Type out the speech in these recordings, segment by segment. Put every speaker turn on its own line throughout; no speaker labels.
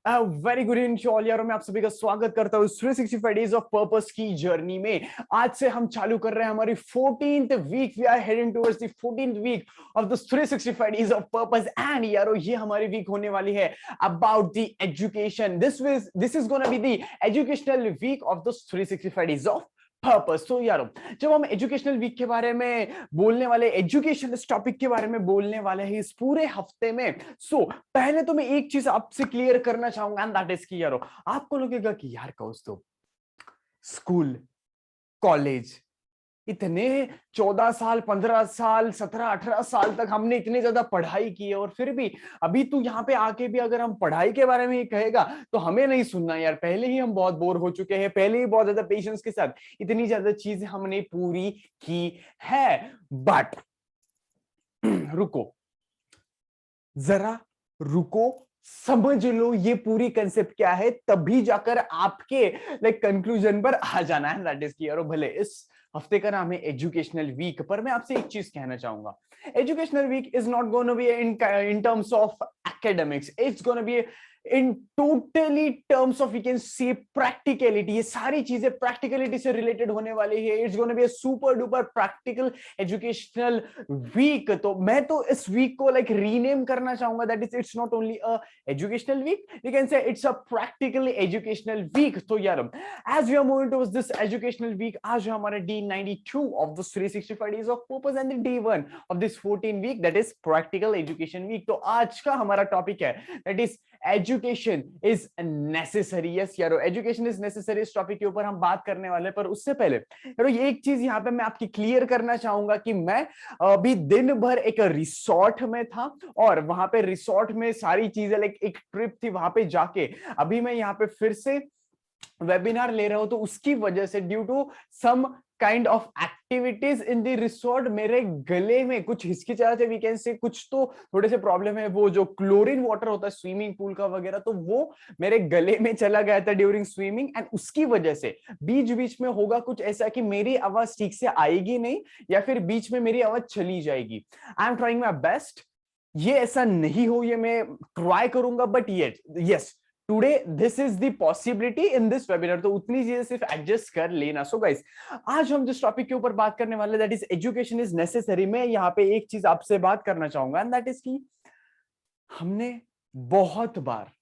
Very good evening all यारों, मैं आप सभी का स्वागत करता हूँ 365 डेज ऑफ पर्पस की जर्नी में। आज से हम चालू कर रहे हैं हमारी 14th week. We are heading towards the 14th week of the 365 days of purpose. And यारो, ये हमारी वीक होने वाली है about the education. This is gonna be the educational week of the 365 days of purpose. तो यारो, जब हम एजुकेशनल वीक के बारे में बोलने वाले, एजुकेशन इस टॉपिक के बारे में बोलने वाले हैं इस पूरे हफ्ते में, पहले तो मैं एक चीज आपसे क्लियर करना चाहूंगा, एंड दैट इज कि यारो, आपको लगेगा कि यार कौस्तुभ, स्कूल, कॉलेज, इतने 14 साल, 15 साल, 17, 18 साल तक हमने इतने ज्यादा पढ़ाई की है, और फिर भी अभी तू यहाँ पे आके भी अगर हम पढ़ाई के बारे में ही कहेगा तो हमें नहीं सुनना यार। पहले ही हम बहुत बोर हो चुके हैं, पहले ही बहुत ज्यादा पेशेंस के साथ इतनी ज्यादा चीजें हमने पूरी की है। बट रुको, जरा रुको, समझ लो ये पूरी कंसेप्ट क्या है, तभी जाकर आपके कंक्लूजन पर आ जाना है। That is clear. भले इस हफ्ते का नाम है एजुकेशनल वीक, पर मैं आपसे एक चीज कहना चाहूंगा। Educational week is not gonna be in terms of academics, it's going to be in totally terms of we can see practicality। ये सारी चीजें practicality से related होने वाली है। It's going to be a super duper practical educational week। तो मैं तो इस week को rename करना चाहूंगा, that is it's not only a educational week, we can say it's a practical educational week। तो यार, as we are moving towards this educational week, आज हमारा D92 of the 365 days of purpose and the D1 of this 14 week, that is practical education week। तो आज का हमारा topic है that is education is necessary। yes यारो, education is necessary इस topic के ऊपर हम बात करने वाले हैं। पर उससे पहले यारो, ये एक चीज यहाँ पे मैं आपकी क्लियर करना चाहूंगा कि मैं अभी दिन भर एक रिसोर्ट में था, और वहां पे रिसोर्ट में सारी चीजें एक ट्रिप थी, वहां पे जाके अभी मैं यहाँ पे फिर से वेबिनार ले रहा हूं। तो उसकी वजह से due to some kind of activities in the resort, मेरे गले में कुछ हिचकिचाहट है, वी कैन से कुछ तो थोड़े से प्रॉब्लम है। वो जो क्लोरीन वाटर होता है स्विमिंग पूल का वगैरह, तो वो मेरे गले में चला गया था ड्यूरिंग स्विमिंग, एंड उसकी वजह से बीच बीच में होगा कुछ ऐसा कि मेरी आवाज ठीक से आएगी नहीं, या फिर बीच में मेरी आवाज चली जाएगी। I am trying my best, ये ऐसा नहीं हो, ये मैं ट्राई करूंगा। But yes, today this is the possibility in this webinar, तो उतनी चीजें सिर्फ एडजस्ट कर लेना। सो गाइस, आज हम जिस टॉपिक के ऊपर बात करने वाले, that is education is necessary. मैं यहाँ पे एक चीज आपसे बात करना चाहूंगा, एंड दैट इज कि हमने बहुत बार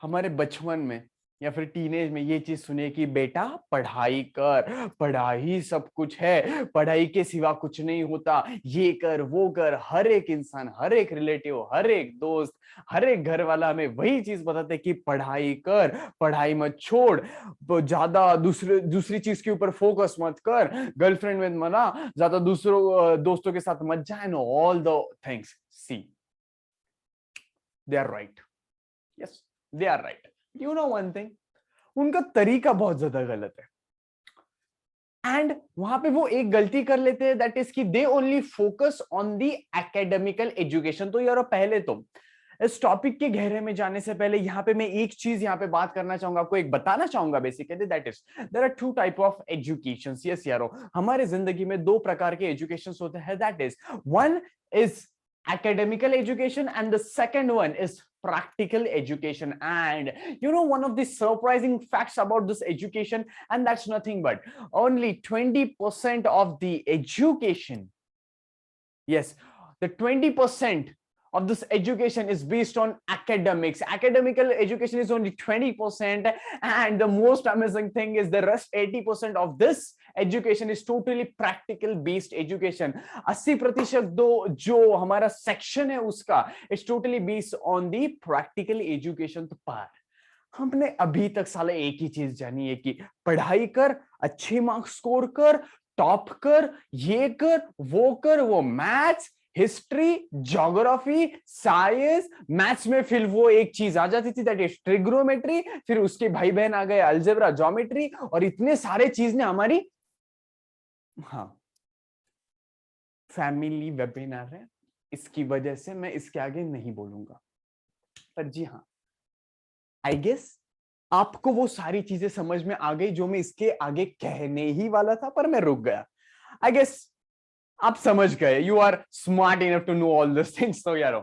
हमारे बचपन में या फिर टीनेज में ये चीज सुने कि बेटा पढ़ाई कर, पढ़ाई सब कुछ है, पढ़ाई के सिवा कुछ नहीं होता, ये कर वो कर। हर एक इंसान, हर एक रिलेटिव, हर एक दोस्त, हर एक घर वाला हमें वही चीज बताते कि पढ़ाई कर, पढ़ाई मत छोड़, ज्यादा दूसरी चीज के ऊपर फोकस मत कर, गर्लफ्रेंड में मना, ज्यादा दूसरों दोस्तों के साथ मत जा, and all the things. See, they are right. Yes, they are right. You know one thing, उनका तरीका बहुत ज्यादा गलत है, एंड वहां पे वो एक गलती कर लेते हैं, दैट इज कि they only focus on the academical education. तो यार, पहले तो इस टॉपिक के गहरे में जाने से पहले यहाँ पे मैं एक चीज यहाँ पे बात करना चाहूंगा, आपको एक बताना चाहूंगा basically, that is there are two type of education. Yes यारो, हमारे जिंदगी में दो प्रकार के एजुकेशन होते हैं, that is one is academical education and the second one is practical education। And you know, one of the surprising facts about this education, and that's nothing but only 20% of the education, yes, the 20% of this education is based on academics. Academical education is only 20%, and the most amazing thing is the rest 80% of this education is totally practical based education। 80% दो जो हमारा section है उसका is totally based on the practical education। तो पर हमने अभी तक साला एक ही चीज जानी है कि पढ़ाई कर, अच्छे मार्क्स स्कोर कर, टॉप कर, ये कर, वो maths, history, geography, science. Maths में फिर वो एक चीज आ जाती थी, दैट इज ट्रिग्नोमेट्री, फिर उसके भाई बहन आ गए अलजेब्रा, ज्योमेट्री, और इतने सारे चीज ने हमारी, हाँ, फैमिली वेबिनार है, इसकी वजह से मैं इसके आगे नहीं बोलूंगा। पर जी हाँ, आई गेस आपको वो सारी चीजें समझ में आ गई जो मैं इसके आगे कहने ही वाला था, पर मैं रुक गया। आई गेस आप समझ गए, you are smart enough to know all this things. तो यारो,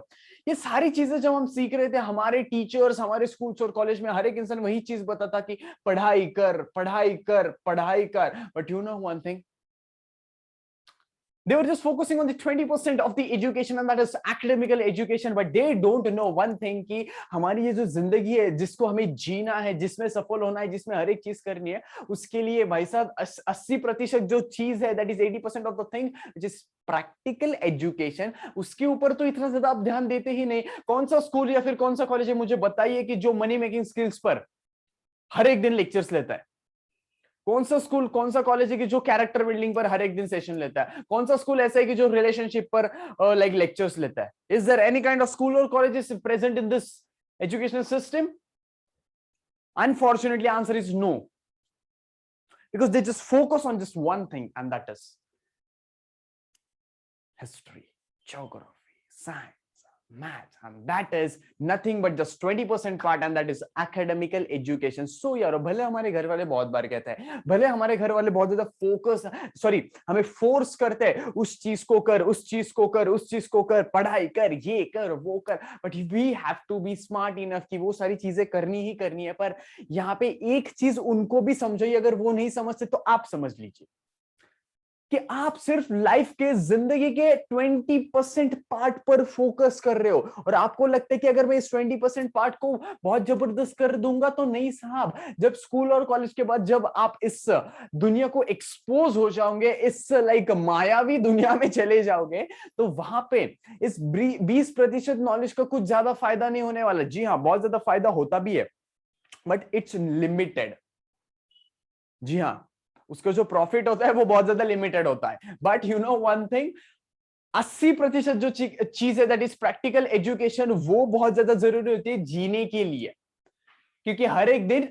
ये सारी चीजें जब हम सीख रहे थे, हमारे टीचर्स, हमारे स्कूल्स और कॉलेज में हर एक इंसान वही चीज बताता कि पढ़ाई कर, पढ़ाई कर, पढ़ाई कर. But you know one thing, they were just focusing on the 20% of the education, and that is academical education, but they don't know one thing कि हमारी ये जो जिंदगी है, जिसको हमें जीना है, जिसमें सफल होना है, जिसमें हर एक चीज करनी है, उसके लिए भाई साहब 80% जो चीज है, that is 80% of the thing which is practical education, उसके ऊपर तो इतना ज्यादा आप ध्यान देते ही नहीं. कौन सा स्कूल या फिर कौन सा कॉलेज है, मुझे बताइए, कि जो मनी मेकिंग स्किल्स पर हर एक दिन लेक्चर्स लेता है? कौन सा स्कूल, कौन सा कॉलेज है कि जो कैरेक्टर बिल्डिंग पर हर एक दिन सेशन लेता है? कौन सा स्कूल ऐसा है कि जो रिलेशनशिप पर लाइक लेक्चर्स लेता है? Is there any kind of school और college present in this educational system? Unfortunately answer is no, because they just focus on just one thing, and that is history, geography, science, math, and that is nothing but just 20% part, and that is academical education. So यारो, भले हमारे घर वाले बहुत बार कहते हैं, भले हमारे घर वाले बहुत ज्यादा हमें फोर्स करते हैं, उस चीज को कर, उस चीज को कर, उस चीज को कर, पढ़ाई कर, ये कर, वो कर, but we have to be smart enough कि वो सारी चीजें करनी ही करनी है. पर यहाँ पे एक चीज उनको भी समझाइए, अगर वो नहीं समझते तो आप समझ लीजिए कि आप सिर्फ लाइफ के, जिंदगी के 20% पार्ट पर फोकस कर रहे हो, और आपको लगता है कि अगर मैं इस 20% पार्ट को बहुत जबरदस्त कर दूंगा तो नहीं साहब. जब स्कूल और कॉलेज के बाद जब आप इस दुनिया को एक्सपोज हो जाओगे, इस लाइक मायावी दुनिया में चले जाओगे, तो वहां पे इस 20% नॉलेज का कुछ ज्यादा फायदा नहीं होने वाला. जी हाँ, बहुत ज्यादा फायदा होता भी है, बट इट्स लिमिटेड. जी हाँ, उसका जो प्रॉफिट होता है वो बहुत ज्यादा लिमिटेड होता है. But you know one thing, 80% जो चीज है, दैट इज प्रैक्टिकल एजुकेशन, वो बहुत ज्यादा जरूरी होती है जीने के लिए, क्योंकि हर एक दिन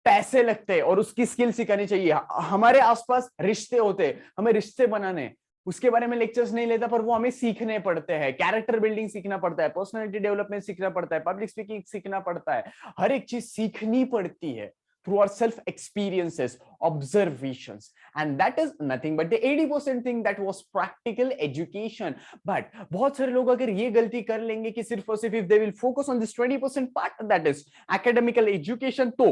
पैसे लगते हैं और उसकी स्किल सिखानी चाहिए. हमारे आसपास रिश्ते होते हैं, हमें रिश्ते बनाने, उसके बारे में लेक्चर्स नहीं लेता, पर वो हमें सीखने पड़ते हैं. कैरेक्टर बिल्डिंग सीखना पड़ता है, पर्सनालिटी डेवलपमेंट सीखना पड़ता है, पब्लिक स्पीकिंग सीखना पड़ता है, हर एक चीज सीखनी पड़ती है through our self experiences, observations, and that is nothing but the 80% thing that was practical education. But बहुत सारे लोग अगर ये गलती कर लेंगे कि सिर्फ और सिर्फ if they will focus on this 20% part, that is academical education, तो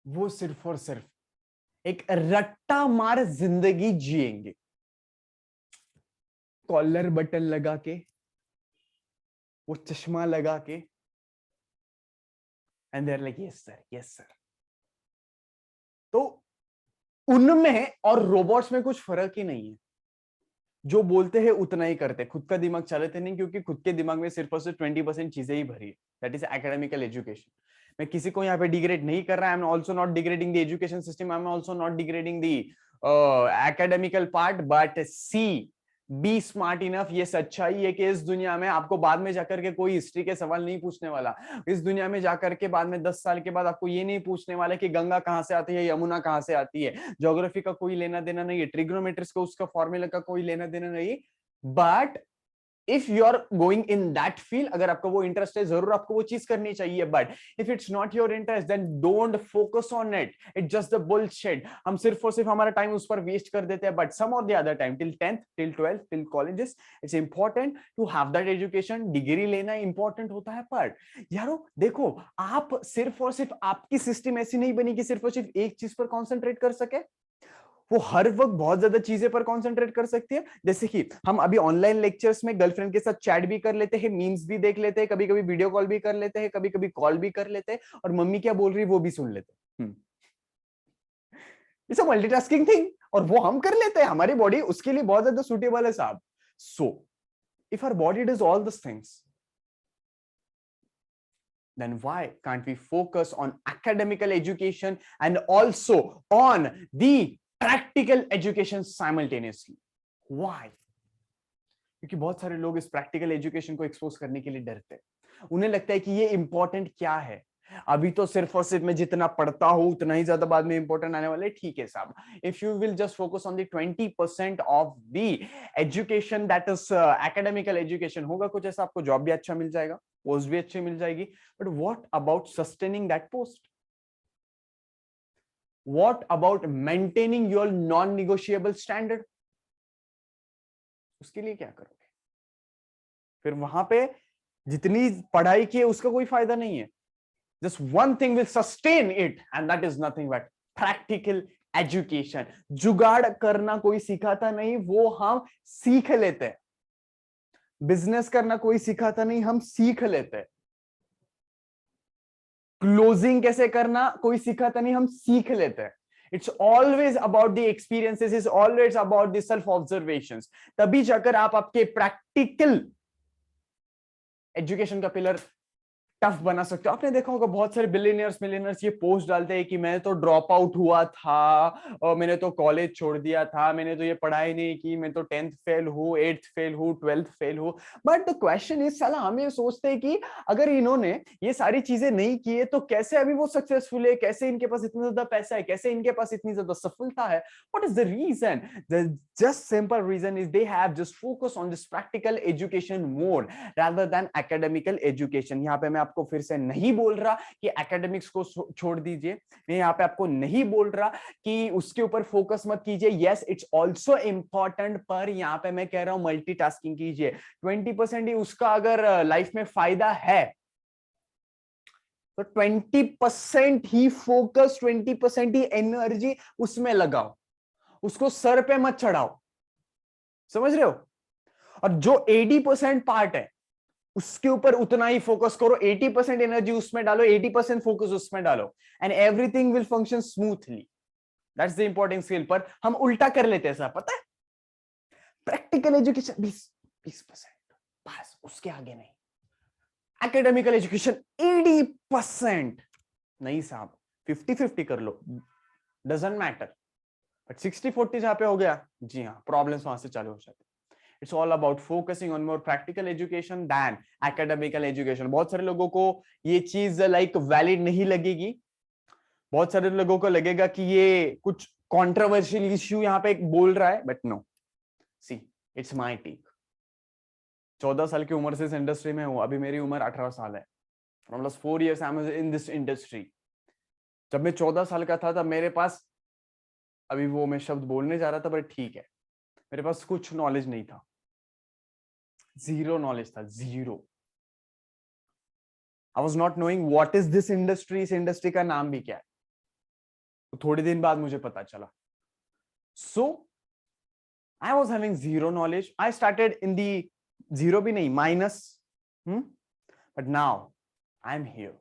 वो सिर्फ और सिर्फ एक रट्टा मार जिंदगी जिएंगे, कॉलर बटन लगा के, वो चश्मा लगा के, and they're like yes sir, yes sir. तो उनमें और रोबोट्स में कुछ फर्क ही नहीं है. जो बोलते हैं उतना ही करते, खुद का दिमाग चलाते नहीं, क्योंकि खुद के दिमाग में सिर्फ और सिर्फ 20% चीजें ही भरी है. That is academical education. मैं किसी को यहाँ पे डिग्रेड नहीं कर रहा. I am also not degrading the education system, I am also not degrading the academical part, but see, be smart enough. ये सच्चाई है कि इस दुनिया में आपको बाद में जाकर के कोई हिस्ट्री के सवाल नहीं पूछने वाला. इस दुनिया में जाकर के बाद में 10 साल के बाद आपको ये नहीं पूछने वाला कि गंगा कहाँ से आती है, यमुना कहाँ से आती है. ज्योग्राफी का कोई लेना देना नहीं है, ट्रिग्नोमेट्रिक्स का, उसका फॉर्मूला का कोई लेना देना नहीं. But if you are going in that field, अगर आपका वो इंटरेस्ट है, जरूर आपको वो चीज करनी चाहिए. But if it's not your interest, then don't focus on it. It's just the bullshit. हम सिर्फ और सिर्फ हमारा टाइम उस पर वेस्ट कर देते हैं. But some or the other time, till 10th, till 12th, till colleges, it's important to have that education. Degree लेना इंपॉर्टेंट होता है, पर यारो देखो, आप सिर्फ और सिर्फ, आपकी सिस्टम ऐसी नहीं बनी कि सिर्फ और सिर्फ एक चीज पर कॉन्सेंट्रेट कर सके. वो हर वक्त बहुत ज्यादा चीजें पर कंसंट्रेट कर सकती है. जैसे कि हम अभी ऑनलाइन लेक्चर्स में गर्लफ्रेंड के साथ चैट भी कर लेते हैं, मीम्स भी देख लेते हैं, कभी कभी वीडियो कॉल भी कर लेते हैं, कभी कभी कॉल भी कर लेते हैं, और मम्मी क्या बोल रही है वो भी सुन लेते हैं. इट्स अ मल्टीटास्किंग थिंग, और वो हम कर लेते हैं. हमारी बॉडी उसके लिए बहुत ज्यादा सुटेबल है साहब. So if our body does all this things, then why can't we focus on academical education and also on the practical education simultaneously? Why? क्योंकि बहुत सारे लोग इस प्रैक्टिकल एजुकेशन को एक्सपोज करने के लिए डरते हैं. उन्हें लगता है कि ये इंपॉर्टेंट क्या है, अभी तो सिर्फ और सिर्फ मैं जितना पढ़ता हूं उतना ही ज्यादा बाद में इंपॉर्टेंट आने वाले. ठीक है साहब, if you will just focus on the 20% of the education, that is academical education, होगा कुछ ऐसा, आपको जॉब भी अच्छा मिल जाएगा, पोस्ट भी अच्छी मिल जाएगी. But what about sustaining that post? What about maintaining your non negotiable standard? उसके लिए क्या करोगे? फिर वहां पे जितनी पढ़ाई की है उसका कोई फायदा नहीं है. Just one thing will sustain it, and that is nothing but practical education. जुगाड़ करना कोई सिखाता नहीं, वो हम सीख लेते हैं. बिजनेस करना कोई सिखाता नहीं, हम सीख लेते हैं. क्लोजिंग कैसे करना कोई सिखाता नहीं, हम सीख लेते हैं. It's always about the experiences, it's always about the self observations. तभी जाकर आप आपके प्रैक्टिकल एजुकेशन का पिलर टफ बना सकते हो. आपने देखा होगा बहुत सारे बिलियनियर्स मिलियनियर्स ये पोस्ट डालते हैं कि मैं तो ड्रॉप आउट हुआ था और मैंने तो कॉलेज छोड़ दिया था, मैंने तो ये पढ़ाई नहीं की, मैं तो 10th फेल हूँ, 8th फेल हूँ, 12th फेल हूँ. बट द क्वेश्चन इज, साला हम ये सोचते हैं कि अगर इन्होंने ये सारी चीजें नहीं की है तो कैसे अभी वो सक्सेसफुल है, कैसे इनके पास इतना ज्यादा पैसा है, कैसे इनके पास इतनी ज्यादा सफलता है. What is the reason? The just simple reason is they have just focus on this practical education more rather than academical education. यहाँ पे मैं आपको फिर से नहीं बोल रहा कि एकेडमिक्स को छोड़ दीजिए, मैं यहाँ पे आपको नहीं बोल रहा कि उसके ऊपर फोकस मत कीजिए. यस, इट्स ऑल्सो इंपॉर्टेंट, पर यहाँ पे मैं कह रहा हूं मल्टीटास्किंग कीजिए. 20% ही उसका अगर लाइफ में फायदा है तो 20% ही फोकस, 20% ही एनर्जी उसमें लगाओ, उसको सर पे मत चढ़ाओ. समझ रहे हो? और जो 80% पार्ट है उसके ऊपर उतना ही फोकस करो. 80% एनर्जी उसमें डालो, 80% फोकस उसमें डालो, and everything will function smoothly. That's the important skill. पर हम उल्टा कर लेते हैं, पता है? प्रैक्टिकल एजुकेशन 20% बस, उसके आगे नहीं. एकेडमिकल एजुकेशन 80% नहीं साहब, 50-50 कर लो, डजंट मैटर. बट 60-40 जहां पे हो गया, जी हाँ, प्रॉब्लम्स वहां से चालू हो जाती. It's all about focusing on more practical education than academical education. बहुत सारे लोगों को ये चीज लाइक वैलिड नहीं लगेगी. बहुत सारे लोगों को लगेगा कि ये कुछ कंट्रोवर्शियल इश्यू यहाँ पे बोल रहा है, but no, see, it's my take. 14 साल की उम्र से इस इंडस्ट्री में हूं, अभी मेरी उम्र 18 साल है. From last 4 years I am in this industry. जब मैं 14 साल का था तब मेरे पास, अभी वो मैं शब्द बोलने जा रहा था बट ठीक है, मेरे पास कुछ नॉलेज नहीं था. जीरो नॉलेज था, zero. I was not knowing what is this industry, इस इंडस्ट्री का नाम भी क्या है. तो थोड़े दिन बाद मुझे पता चला. So I was having zero knowledge. I started in the zero भी नहीं, minus. But now I am here.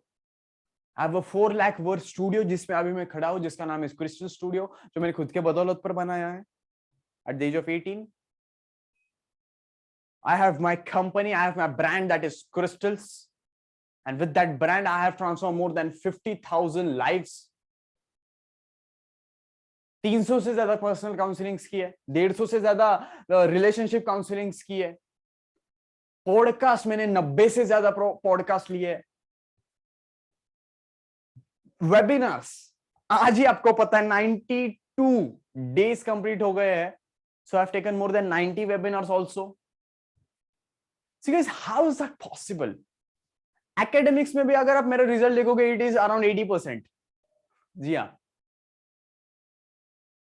I have a 4 lakh word studio जिसमें अभी मैं खड़ा हूं, जिसका नाम है क्रिस्टल स्टूडियो, जो मैंने खुद के बदौलत पर बनाया है at the age of 18. I have my company, I have my brand that is Crystals. And with that brand, I have transformed more than 50,000 lives. 300 से ज्यादा पर्सनल काउंसलिंग्स की है, 150 से ज्यादा रिलेशनशिप काउंसलिंग्स की है. पॉडकास्ट मैंने 90 से ज्यादा पॉडकास्ट लिए. वेबिनार्स आज ही आपको पता है 92 डेज कंप्लीट हो गए हैं. So I have taken more than 90 webinars also. So guys, how is that possible? Academics में भी अगर आप मेरा रिजल्ट देखोगे, it is around 80%. जी हाँ.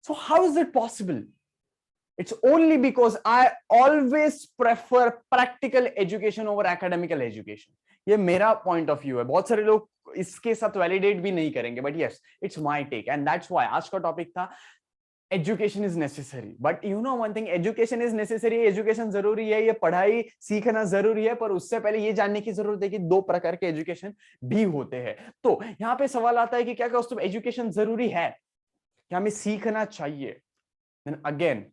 So how is it possible? It's only because I always prefer practical education over academical education. ये मेरा point of view है. बहुत सारे लोग इसके साथ वैलिडेट भी नहीं करेंगे, but yes, it's my take, and that's why आज का टॉपिक था education is necessary. But you know one thing, education is necessary, education जरूरी है, ये पढ़ाई सीखना जरूरी है, पर उससे पहले ये जानने की जरूरत है कि 2 प्रकार के एजुकेशन भी होते हैं. तो यहाँ पे सवाल आता है कि क्या दोस्तों एजुकेशन जरूरी है, क्या हमें सीखना चाहिए? देन अगेन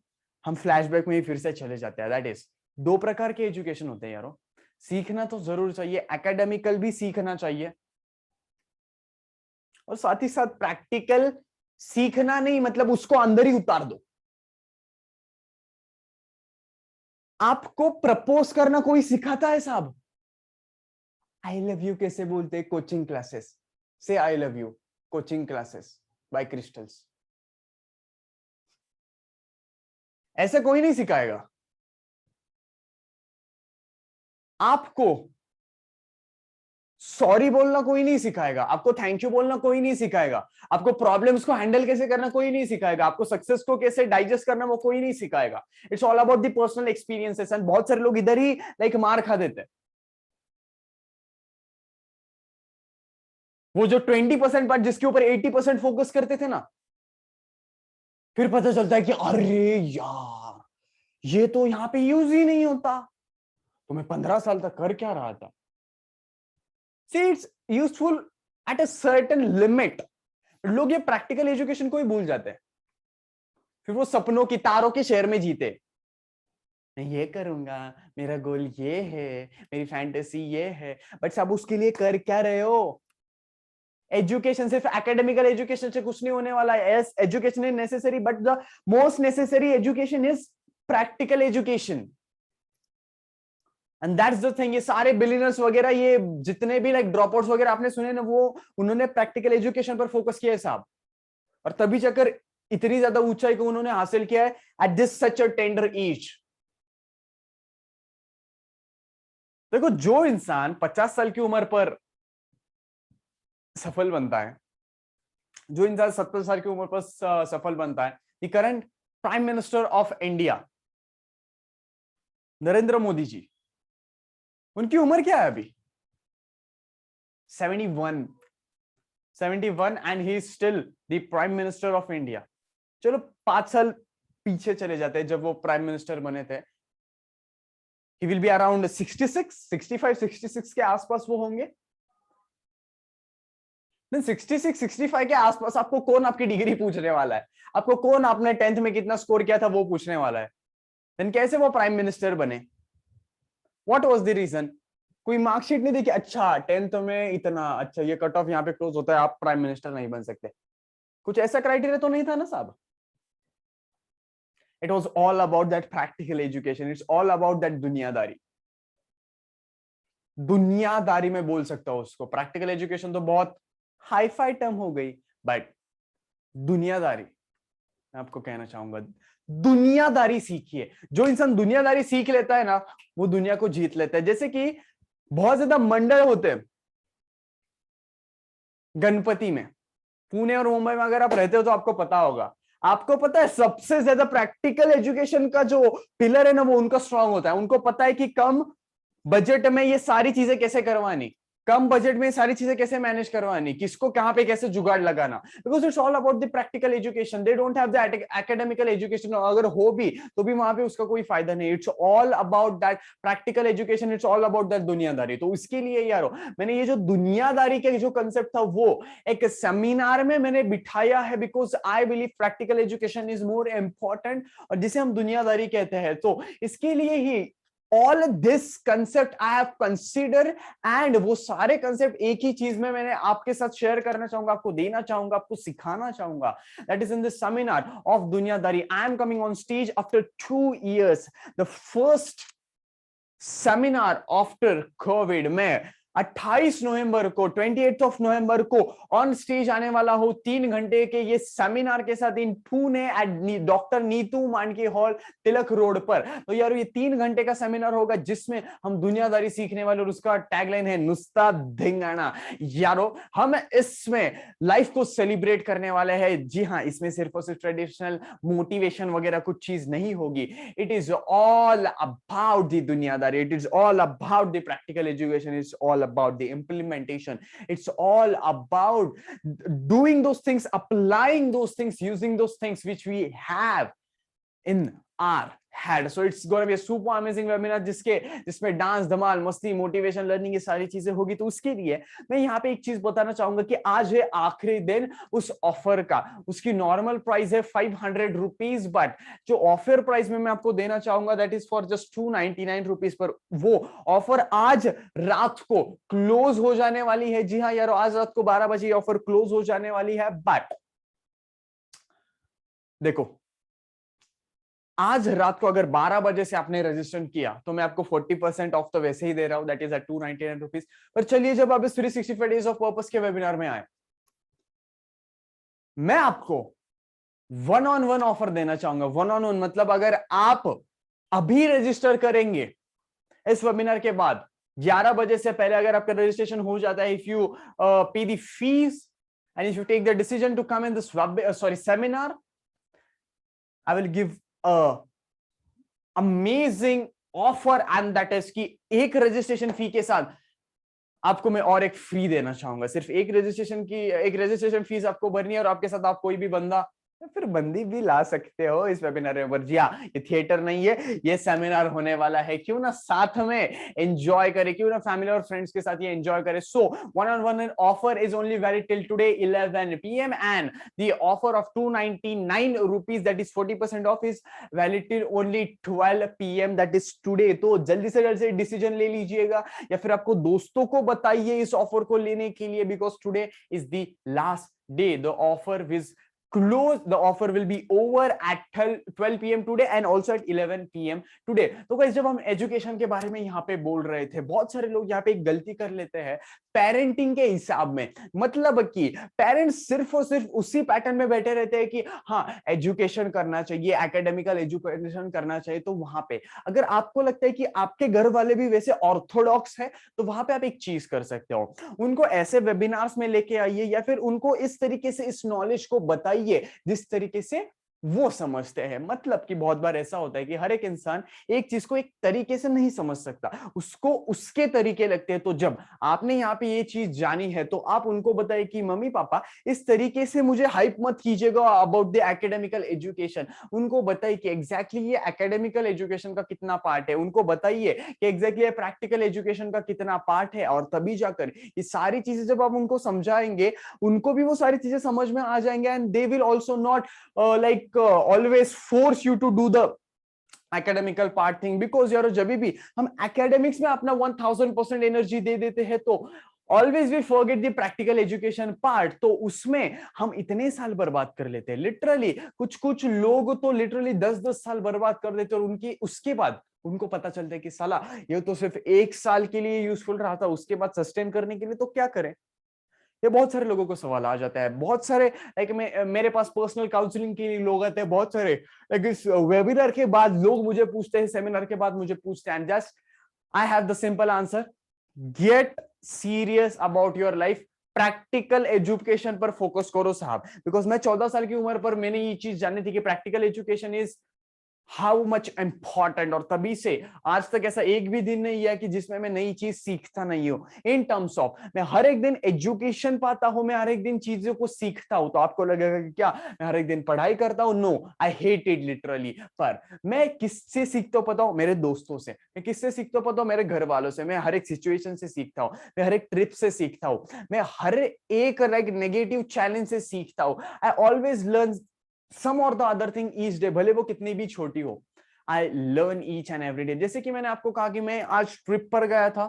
हम फ्लैशबैक में ही फिर से चले जाते हैं. दैट इज 2 प्रकार के एजुकेशन होते हैं यारो. सीखना तो जरूर चाहिए, एकेडमिकल भी सीखना चाहिए, और साथ ही साथ प्रैक्टिकल सीखना नहीं मतलब उसको अंदर ही उतार दो. आपको प्रपोज करना कोई सिखाता है साहब? आई लव यू कैसे बोलते हैं? कोचिंग क्लासेस से I love you, coaching classes bye crystals. ऐसे कोई नहीं सिखाएगा आपको. सॉरी बोलना कोई नहीं सिखाएगा आपको, थैंक यू बोलना कोई नहीं सिखाएगा आपको, प्रॉब्लम्स को हैंडल कैसे करना कोई नहीं सिखाएगा आपको, सक्सेस को कैसे डाइजेस्ट करना वो कोई नहीं सिखाएगा। It's all about the personal experiences. And बहुत सारे लोग इधर ही लाइक मार खा देते हैं। वो जो 20% पार्ट जिसके ऊपर 80% फोकस करते थे ना, फिर पता चलता है कि अरे यार ये तो यहां पे यूज ही नहीं होता, तो मैं 15 साल तक कर क्या रहा था। See, it's useful at a certain limit। लोग ये प्रैक्टिकल एजुकेशन को ही भूल जाते हैं, फिर वो सपनों की तारों के शहर में जीते। मैं ये करूंगा, मेरा गोल ये है, मेरी फैंटेसी ये है, बट सब उसके लिए कर क्या रहे हो। एजुकेशन सिर्फ एकेडमिकल एजुकेशन से कुछ नहीं होने वाला है। Yes, education is necessary, but the most necessary education is practical education. And that's the thing. ये सारे बिलियनर्स वगैरह, ये जितने भी लाइक ड्रॉप आउट्स वगैरह आपने सुने ना, वो उन्होंने प्रैक्टिकल एजुकेशन पर फोकस किया है साहब, और तभी चक्कर इतनी ज्यादा ऊंचाई को उन्होंने हासिल किया है at this such a tender as. देखो, जो इंसान 50 साल की उम्र पर सफल बनता है, जो इंसान 70 साल की उम्र पर सफल बनता है, the current prime minister of India Narendra Modi ji, उनकी उम्र क्या है अभी? 71 and he is still the prime minister of India. चलो 5 साल पीछे चले जाते हैं, जब वो प्राइम मिनिस्टर बने थे, ही विल बी अराउंड 65 66 के आसपास वो होंगे। 66 65 के आसपास आपको कौन आपकी डिग्री पूछने वाला है? आपको कौन आपने 10th में कितना स्कोर किया था वो पूछने वाला है? देन कैसे वो प्राइम मिनिस्टर बने? What was the reason? कोई मार्कशीट नहीं देखी, अच्छा 10th में इतना, अच्छा ये कट ऑफ यहाँ पे क्लोज होता है, आप प्राइम मिनिस्टर नहीं बन सकते। कुछ ऐसा क्राइटेरिया तो नहीं था ना साहब। It was all about that practical education, it's all about that दुनियादारी। दुनियादारी में बोल सकता हूं उसको। प्रैक्टिकल एजुकेशन तो बहुत हाई फाई टर्म हो गई, बट दुनियादारी मैं आपको कहना चाहूंगा, दुनियादारी सीखिए। जो इंसान दुनियादारी सीख लेता है ना, वो दुनिया को जीत लेता है। जैसे कि बहुत ज्यादा मंडल होते हैं गणपति में, पुणे और मुंबई में अगर आप रहते हो तो आपको पता होगा। आपको पता है सबसे ज्यादा प्रैक्टिकल एजुकेशन का जो पिलर है ना, वो उनका स्ट्रांग होता है। उनको पता है कि कम बजट में ये सारी चीजें कैसे करवानी, कम बजट में सारी चीजें कैसे मैनेज करवानी, किसको कहां पे कैसे जुगाड़ लगाना। Because it's all about the practical education, they don't have the academical education. अगर हो भी तो भी वहां पे उसका कोई फायदा नहीं। It's all about that practical education, it's all about that दुनियादारी। तो इसके लिए यारो मैंने ये जो दुनियादारी के जो कंसेप्ट था वो एक सेमिनार में मैंने बिठाया है, because I believe practical education is more important, और जिसे हम दुनियादारी कहते हैं। तो इसके लिए ही all this concept I have considered, and वो सारे concept एक ही चीज में मैंने आपके साथ शेयर करना चाहूंगा, आपको देना चाहूंगा, आपको सिखाना चाहूंगा। That is in this seminar of दुनियादारी। I am coming on stage after 2 years, the first seminar after COVID। मैं 28 नवंबर को, 28 नवंबर को ऑन स्टेज आने वाला हूं 3 घंटे के ये सेमिनार के साथ in Pune at doctor Nitu Mandke hall, Tilak road पर। तो यार ये 3 घंटे का सेमिनार होगा जिसमें हम दुनियादारी सीखने वाले, और उसका टैगलाइन है नुस्ता धिंगाना। यारो हम इसमें लाइफ को सेलिब्रेट करने वाले हैं। जी हाँ, इसमें सिर्फ और सिर्फ ट्रेडिशनल मोटिवेशन वगैरह कुछ चीज नहीं होगी। It is all about the दुनियादारी, it is all about the practical education, it's all about the implementation, it's all about doing those things, applying those things, using those things which we have in our head. So it's going to be a super amazing webinar जिसमें dance, धमाल, मस्ती, motivation, learning, ये सारी चीजें होगी। तो उसके लिए मैं यहाँ पे एक चीज बताना चाहूंगा कि आज है आखिरी दिन उस ऑफर का। उसकी नॉर्मल प्राइस है 500 रुपीज, बट जो ऑफर प्राइस में मैं आपको देना चाहूंगा that is for just 299 rupees per. वो ऑफर आज रात को क्लोज हो जाने वाली है। जी हाँ यार, आज रात को 12 बजे ऑफर क्लोज हो जाने वाली है। बट देखो, आज रात को अगर 12 बजे से आपने रजिस्ट्रेशन किया तो मैं आपको 40% ऑफ तो वैसे ही दे रहा हूं, दैट इज एट 299 रुपीज। पर चलिए, जब आप इस 365 डेज ऑफ पर्पस के वेबिनार में आए, मैं आपको 1-on-1 ऑफर देना चाहूंगा। 1-on-1 मतलब अगर आप अभी रजिस्टर करेंगे इस वेबिनार के बाद, 11 बजे से पहले अगर आपका रजिस्ट्रेशन हो जाता है, इफ यू पे the fees and if you take the decision to come in this seminar, I will give a amazing offer, and that is कि एक रजिस्ट्रेशन फी के साथ आपको मैं और एक फ्री देना चाहूंगा। सिर्फ एक रजिस्ट्रेशन फीस आपको भरनी है और आपके साथ आप कोई भी बंदा फिर बंदी भी ला सकते हो इस वेबिनार में। पर जी हाँ, ये थिएटर नहीं है, ये सेमिनार होने वाला है। क्यों ना साथ में एंजॉय करें, क्यों ना फैमिली और फ्रेंड्स के साथ ये एंजॉय करें। सो one-on-one offer is only valid till today 11 PM and the offer of 299 rupees, that is 40% off, is valid till only 12 PM, that is today। तो जल्दी से डिसीजन ले लीजिएगा या फिर आपको दोस्तों को बताइए इस ऑफर को लेने के लिए, because today is the last day. The offer was close, the offer will be over at 12 PM today and also at 11 PM today। तो गाइस, जब हम एजुकेशन के बारे में यहाँ पे बोल रहे थे, बहुत सारे लोग यहाँ पे एक गलती कर लेते हैं पेरेंटिंग के हिसाब में। मतलब कि पेरेंट्स सिर्फ और सिर्फ उसी पैटर्न में बैठे रहते हैं कि हाँ एजुकेशन करना चाहिए, एकेडमिकल एजुकेशन करना चाहिए। तो वहां पे अगर आपको लगता है कि आपके घर वाले भी वैसे ऑर्थोडॉक्स है, तो वहां पे आप एक चीज कर सकते हो, उनको ऐसे वेबिनार्स में लेके आइए या फिर उनको इस तरीके से इस नॉलेज को बताइए जिस तरीके से वो समझते हैं। मतलब कि बहुत बार ऐसा होता है कि हर एक इंसान एक चीज को एक तरीके से नहीं समझ सकता, उसको उसके तरीके लगते हैं। तो जब आपने यहाँ पे ये चीज जानी है तो आप उनको बताइए कि मम्मी पापा इस तरीके से मुझे हाइप मत कीजिएगा अबाउट द एकेडमिकल एजुकेशन। उनको बताइए कि एग्जैक्टली ये एकेडमिकल एजुकेशन का कितना पार्ट है, उनको बताइए कि एग्जैक्टली प्रैक्टिकल एजुकेशन का कितना पार्ट है। और तभी जाकर ये सारी चीजें जब आप उनको समझाएंगे, उनको भी वो सारी चीजें समझ में आ जाएंगे and they will also not always force you to do the academical part thing, because यार जब भी हम academics में अपना 1000% एनर्जी दे देते हैं तो always we forget the practical education part. तो उसमें हम इतने साल बर्बाद कर लेते हैं लिटरली। कुछ लोग तो लिटरली 10-10 साल बर्बाद कर देते हैं और उनकी उसके बाद उनको पता चलता है कि साला ये तो सिर्फ 1 साल के लिए यूजफुल रहा था, उसके बाद सस्टेन करने के लिए तो क्या करें। ये बहुत सारे लोगों को सवाल आ जाता है। बहुत सारे लाइक मेरे पास पर्सनल काउंसलिंग के लिए लोग आते हैं, बहुत सारे लाइक इस वेबिनार के बाद लोग मुझे पूछते हैं, सेमिनार के बाद मुझे पूछते हैं, just I have the simple answer, get serious about your life, practical education पर फोकस करो साहब। बिकॉज मैं 14 साल की उम्र पर मैंने ये चीज जाननी थी कि practical education is how much important, और तभी से आज तक ऐसा एक भी दिन नहीं है कि जिसमें मैं नई चीज सीखता नहीं हूं। इन टर्म्स ऑफ मैं हर एक दिन एजुकेशन पाता हूं, मैं हर एक दिन चीजों को सीखता हूं। तो आपको लगेगा कि क्या मैं हर एक दिन पढ़ाई करता हूं? No, I hate it literally. पर मैं किससे सीखता हूं पता हूं? मेरे दोस्तों से। मैं किससे सीखता हूं पता हूं? मेरे घर वालों से। मैं हर एक सिचुएशन से सीखता हूं, मैं हर एक ट्रिप से सीखता हूं, मैं हर एक लाइक नेगेटिव चैलेंज से सीखता हूं। आई ऑलवेज लर्न सम और the other thing each day, भले वो कितनी भी छोटी हो। I learn each and every day. जैसे कि मैंने आपको कहा कि मैं आज ट्रिप पर गया था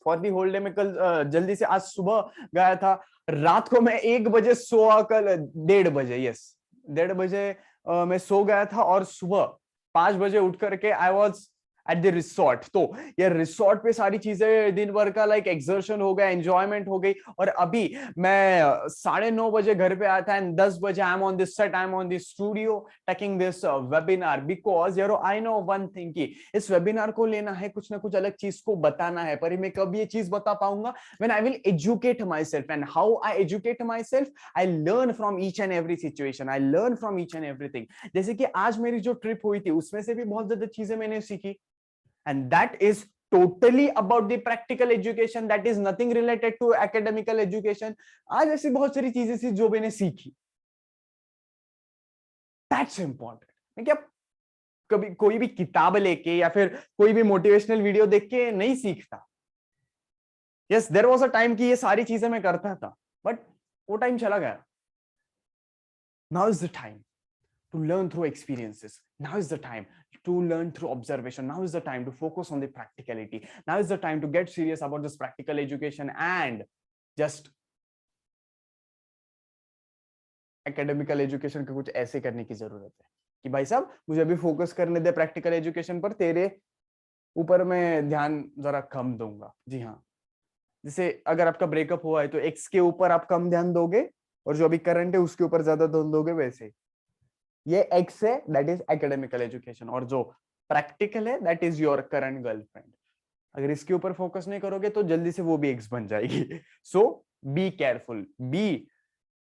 फॉर दी होल डे। मैं कल जल्दी से आज सुबह गया था, रात को मैं 1 बजे सोआ, कल 1:30 बजे, यस 1:30 बजे मैं सो गया था और सुबह 5 बजे उठ करके I was at the resort. तो ये रिसोर्ट पे सारी चीजें दिन भर का लाइक एक्सर्शन हो गया, एंजॉयमेंट हो गई। और अभी मैं 9:30 बजे घर पे आया था एंड 10 बजे I am on this set, I am on this studio taking this webinar. Because यार आई नो वन थिंग कि इस वेबिनार को लेना है, कुछ ना कुछ अलग चीज को बताना है। पर मैं कब ये चीज बता पाऊंगा? When I will educate my self. And how I educate my self? I learn from each and every situation, I learn from each and everything. जैसे कि आज मेरी जो ट्रिप हुई थी उसमें से भी बहुत ज्यादा चीजें मैंने सीखी, and that is totally about the practical education, that is nothing related to academical education। आज ऐसी बहुत सारी चीजें थी जो मैंने सीखी, that's important। मैं क्या कभी कोई भी किताब लेके या फिर कोई भी मोटिवेशनल वीडियो देख के नहीं सीखता। Yes, there was a time कि ये सारी चीजें मैं करता था, बट वो टाइम चला गया। Now is the time to learn through experiences. Now is the time to learn through observation. Now is the time to focus on the practicality. Now is the time to get serious about this practical education and just academical education को कुछ ऐसे करने की जरूरत है कि भाई साहब मुझे अभी फोकस करने दे प्रैक्टिकल एजुकेशन पर, तेरे ऊपर मैं ध्यान जरा कम दूंगा। जी हाँ, जैसे अगर आपका ब्रेकअप हुआ है तो एक्स के ऊपर आप कम ध्यान दोगे और जो अभी करंट है उसके ऊपर ज्यादा ध्यान दोगे। वैसे ये एक्स है, दैट इज एकेडमिकल एजुकेशन, और जो प्रैक्टिकल है that is your current girlfriend. अगर इसके ऊपर फोकस नहीं करोगे तो जल्दी से वो भी एक्स बन जाएगी। So be careful, be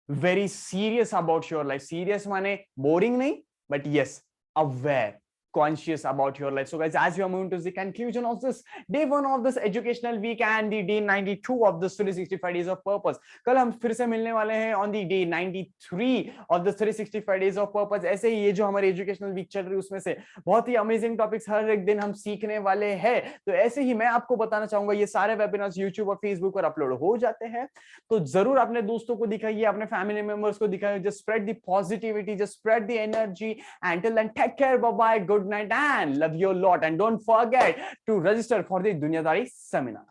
very serious about your life. Serious माने बोरिंग नहीं, but yes aware, conscious about your life. So guys, as we are moving to the conclusion of this day 1 of this educational week and the day 92 of the 365 days of purpose, कल हम फिर से मिलने वाले हैं on the day 93 of the 365 days of purpose। ऐसे ही ये जो हमारी एजुकेशनल वीक चल रही है उसमें से बहुत ही अमेजिंग टॉपिक्स हर एक दिन हम सीखने वाले हैं। तो ऐसे ही मैं आपको बताना चाहूंगा ये सारे वेबिनार्स यूट्यूब और फेसबुक पर अपलोड हो जाते हैं, तो जरूर अपने दोस्तों को दिखाइए, अपने फैमिली मेंबर्स को दिखाइए। Just spread the positivity, just spread the energy, and till then take care, bye bye, good night and love you a lot, and don't forget to register for the Dunyadari seminar.